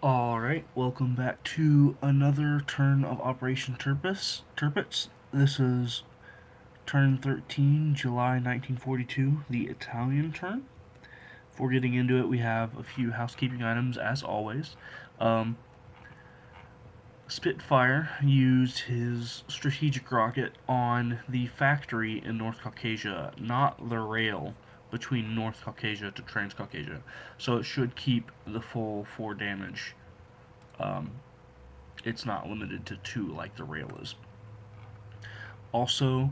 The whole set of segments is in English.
Alright, welcome back to another turn of Operation Tirpitz. This is turn 13, July 1942, the Italian turn. Before getting into it, we have a few housekeeping items as always. Spitfire used his strategic rocket on the factory in North Caucasia, not the rail between North Caucasia to Transcaucasia. So it should keep the full 4 damage. It's not limited to 2 like the rail is. Also,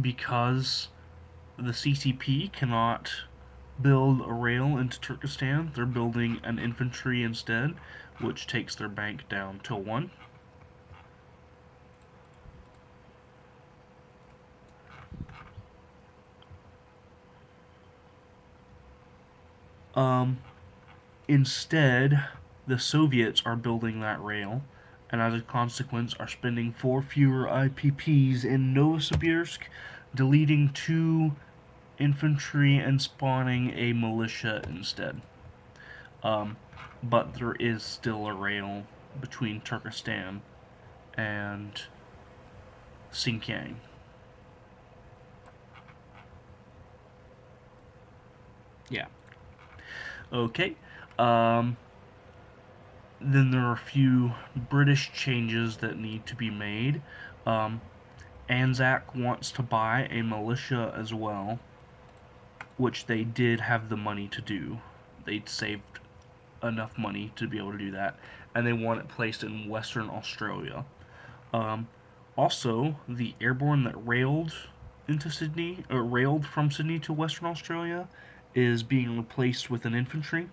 because the CCP cannot build a rail into Turkestan, they're building an infantry instead, which takes their bank down to 1. Instead, the Soviets are building that rail, and as a consequence are spending 4 fewer IPPs in Novosibirsk, deleting 2 infantry and spawning a militia instead. But there is still a rail between Turkestan and Xinjiang. Yeah. Okay. Then there are a few British changes that need to be made. Anzac wants to buy a militia as well, which they did have the money to do. They'd saved enough money to be able to do that, and they want it placed in Western Australia. Also, the airborne that railed into Sydney, or railed from Sydney to Western Australia, is being replaced with an infantry,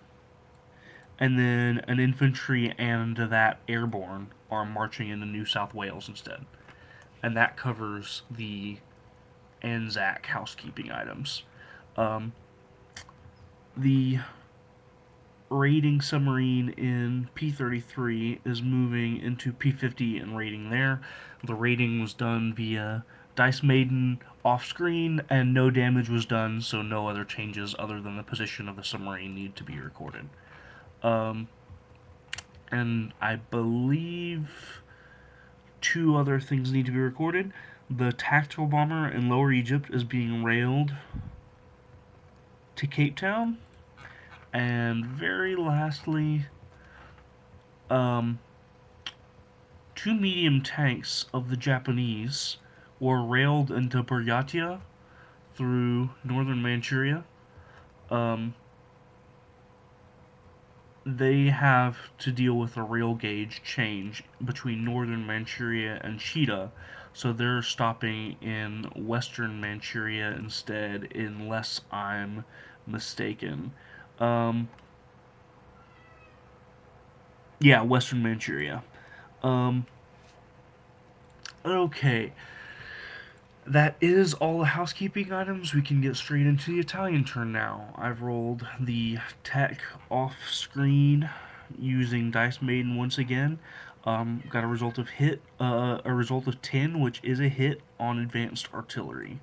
and then an infantry and that airborne are marching into New South Wales instead, and that covers the Anzac housekeeping items. The raiding submarine in P-33 is moving into P-50 and raiding there. The raiding was done via Dice Maiden off-screen, and no damage was done, so no other changes other than the position of the submarine need to be recorded. And I believe 2 other things need to be recorded. The tactical bomber in Lower Egypt is being railed to Cape Town. And very lastly, 2 medium tanks of the Japanese were railed into Buryatia through northern Manchuria. They have to deal with a rail gauge change between northern Manchuria and Chita, so they're stopping in western Manchuria instead, unless I'm mistaken. Yeah, western Manchuria. Okay. That is all the housekeeping items. We can get straight into the Italian turn now. I've rolled the tech off screen using Dice Maiden once again. Got a result of 10, which is a hit on advanced artillery.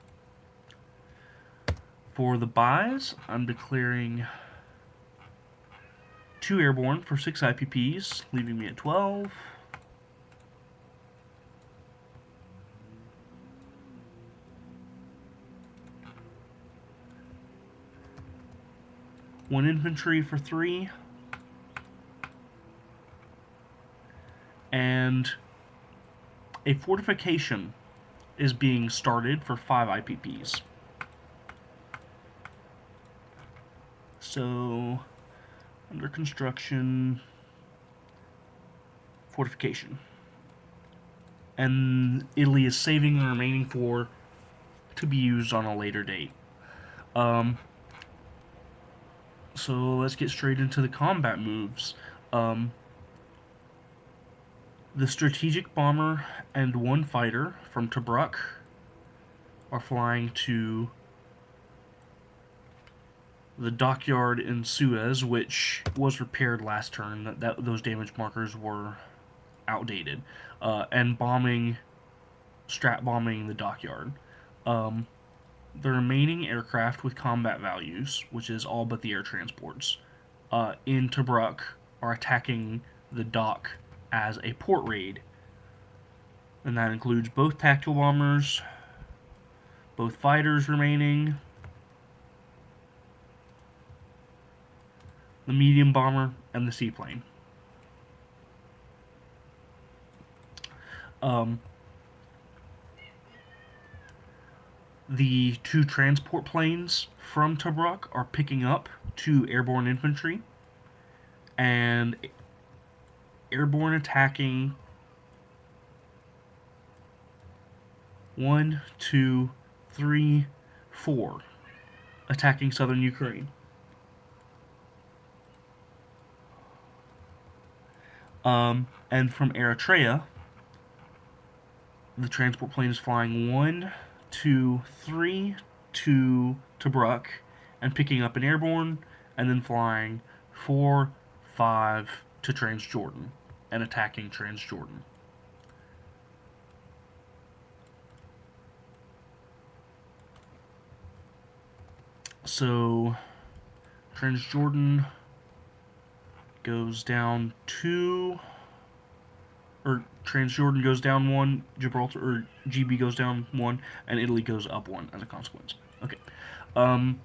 For the buys, I'm declaring 2 airborne for 6 IPPs, leaving me at 12. One infantry for 3. And a fortification is being started for 5 IPPs. So, under construction, fortification. And Italy is saving the remaining 4 to be used on a later date. So let's get straight into the combat moves. The strategic bomber and 1 fighter from Tobruk are flying to the dockyard in Suez, which was repaired last turn. Those damage markers were outdated, and strat bombing the dockyard. The remaining aircraft with combat values, which is all but the air transports, in Tobruk are attacking the dock as a port raid. And that includes both tactical bombers, both fighters remaining, the medium bomber, and the seaplane. The 2 transport planes from Tobruk are picking up 2 airborne infantry and airborne attacking 1, 2, 3, 4, attacking southern Ukraine. And from Eritrea, the transport plane is flying 1, 2, 3 to Tobruk and picking up an airborne, and then flying 4, 5 to Transjordan and attacking Transjordan. So Transjordan goes down 2, or Transjordan goes down 1, Gibraltar or GB goes down 1, and Italy goes up 1 as a consequence. Okay. And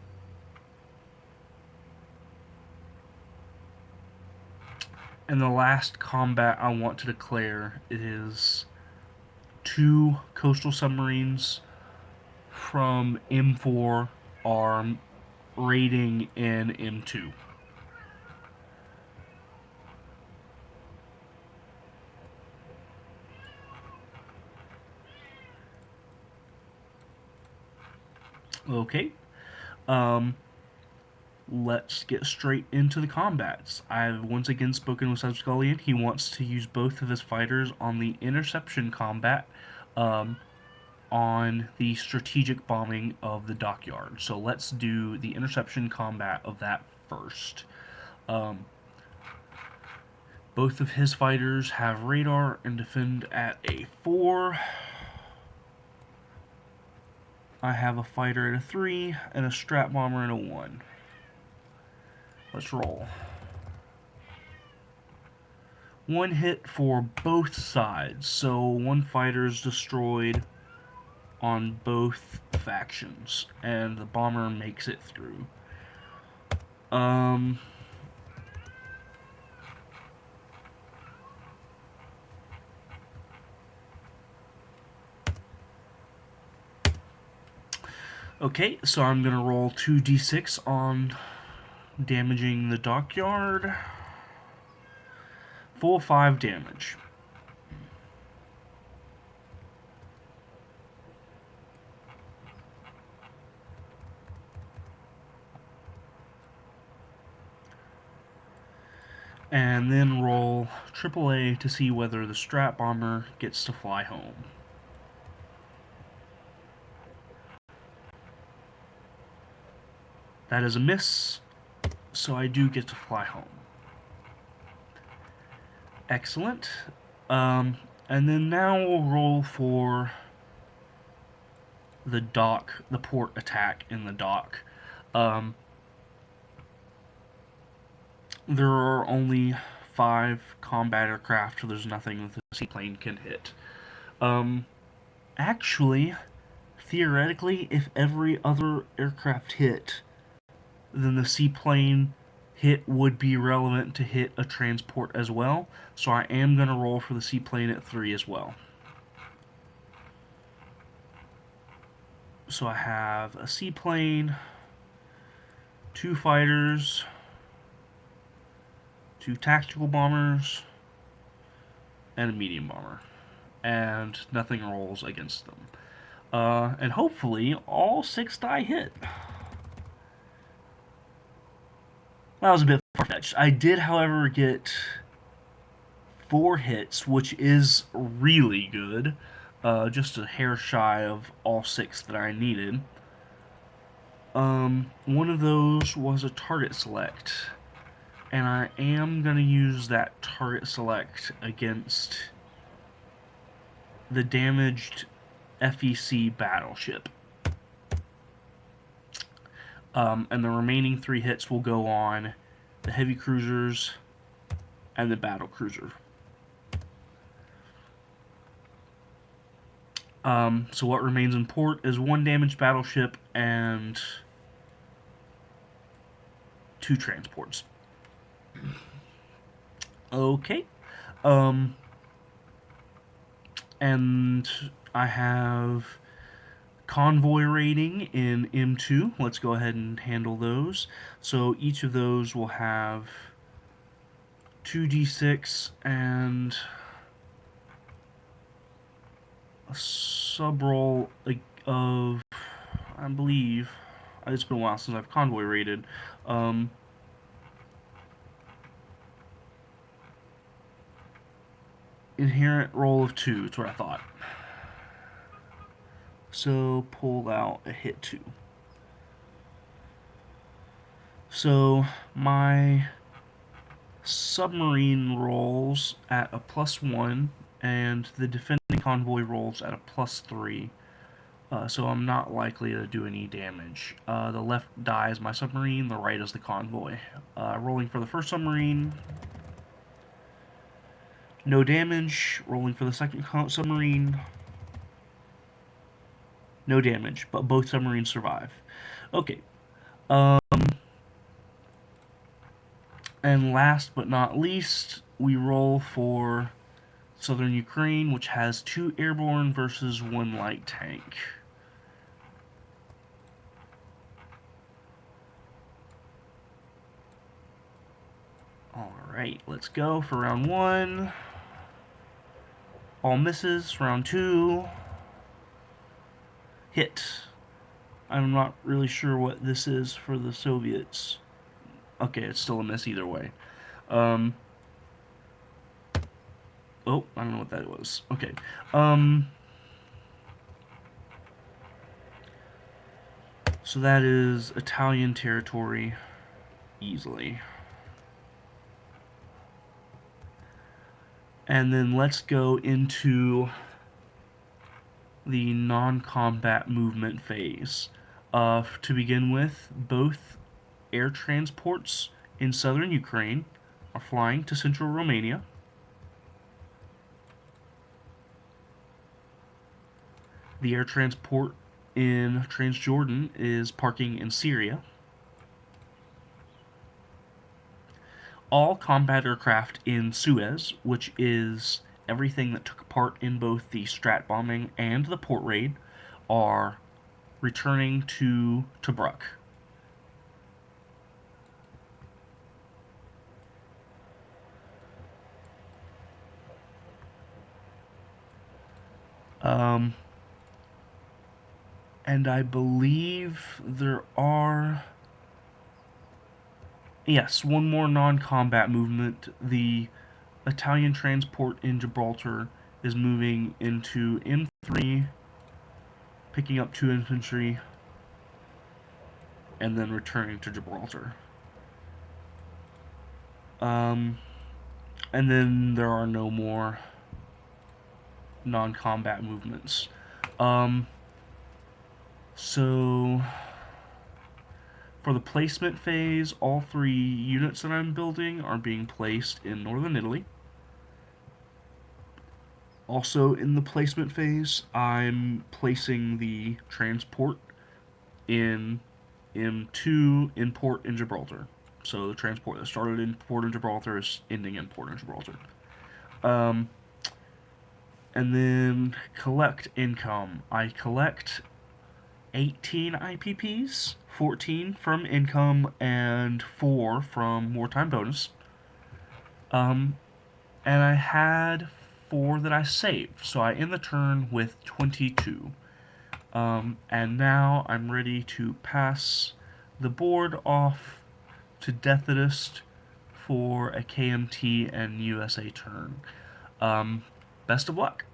the last combat I want to declare is 2 coastal submarines from M4 are raiding in M2. Okay. Let's get straight into the combats. I've once again spoken with Subscullion. He wants to use both of his fighters on the interception combat on the strategic bombing of the dockyard. So let's do the interception combat of that first. Both of his fighters have radar and defend at a 4. I have a fighter at a 3 and a strat bomber at a 1. Let's roll. 1 hit for both sides, so 1 fighter is destroyed on both factions, and the bomber makes it through. Okay, so I'm going to roll 2d6 on damaging the dockyard. Full 5 damage. And then roll AAA to see whether the strat bomber gets to fly home. That is a miss, so I do get to fly home. Excellent. And then now we'll roll for the dock, the port attack in the dock. There are only 5 combat aircraft, so there's nothing that the seaplane can hit. Actually, theoretically, if every other aircraft hit, then the seaplane hit would be relevant to hit a transport as well. So I am going to roll for the seaplane at 3 as well. So I have a seaplane, 2 fighters, 2 tactical bombers, and a medium bomber. And nothing rolls against them. And hopefully all 6 die hit. That was a bit far-fetched. I did, however, get 4 hits, which is really good. Just a hair shy of all 6 that I needed. One of those was a target select. And I am going to use that target select against the damaged FEC battleship. And the remaining 3 hits will go on the heavy cruisers, and the battle cruiser. So what remains in port is 1 damaged battleship and 2 transports. Okay. And I have convoy rating in M2. Let's go ahead and handle those. So each of those will have 2d6 and a sub roll of, I believe, it's been a while since I've convoy rated. Inherent roll of 2, that's what I thought. So pull out a hit 2. So my submarine rolls at a +1, and the defending convoy rolls at a +3. So I'm not likely to do any damage. The left die is my submarine, the right is the convoy. Rolling for the first submarine, no damage. Rolling for the second submarine, no damage, but both submarines survive. Okay. And last but not least, we roll for Southern Ukraine, which has 2 airborne versus 1 light tank. Alright, let's go for round 1. All misses. Round 2. Hit. I'm not really sure what this is for the Soviets. Okay, it's still a miss either way. Oh, I don't know what that was. Okay. So that is Italian territory easily. And then let's go into the non-combat movement phase. To begin with, both air transports in southern Ukraine are flying to central Romania. The air transport in Transjordan is parking in Syria. All combat aircraft in Suez, which is everything that took part in both the Strat bombing and the port raid, are returning to Tobruk. And I believe there are... Yes, one more non-combat movement. The Italian transport in Gibraltar is moving into M3, picking up 2 infantry, and then returning to Gibraltar. And then there are no more non-combat movements. So for the placement phase, all 3 units that I'm building are being placed in northern Italy. Also in the placement phase, I'm placing the transport in M2 in port in Gibraltar. So the transport that started in port in Gibraltar is ending in port in Gibraltar. And then collect income. I collect 18 IPPs, 14 from income, and 4 from wartime bonus. And I had 4 that I saved, so I end the turn with 22. And now I'm ready to pass the board off to Deathidist for a KMT and USA turn. Best of luck.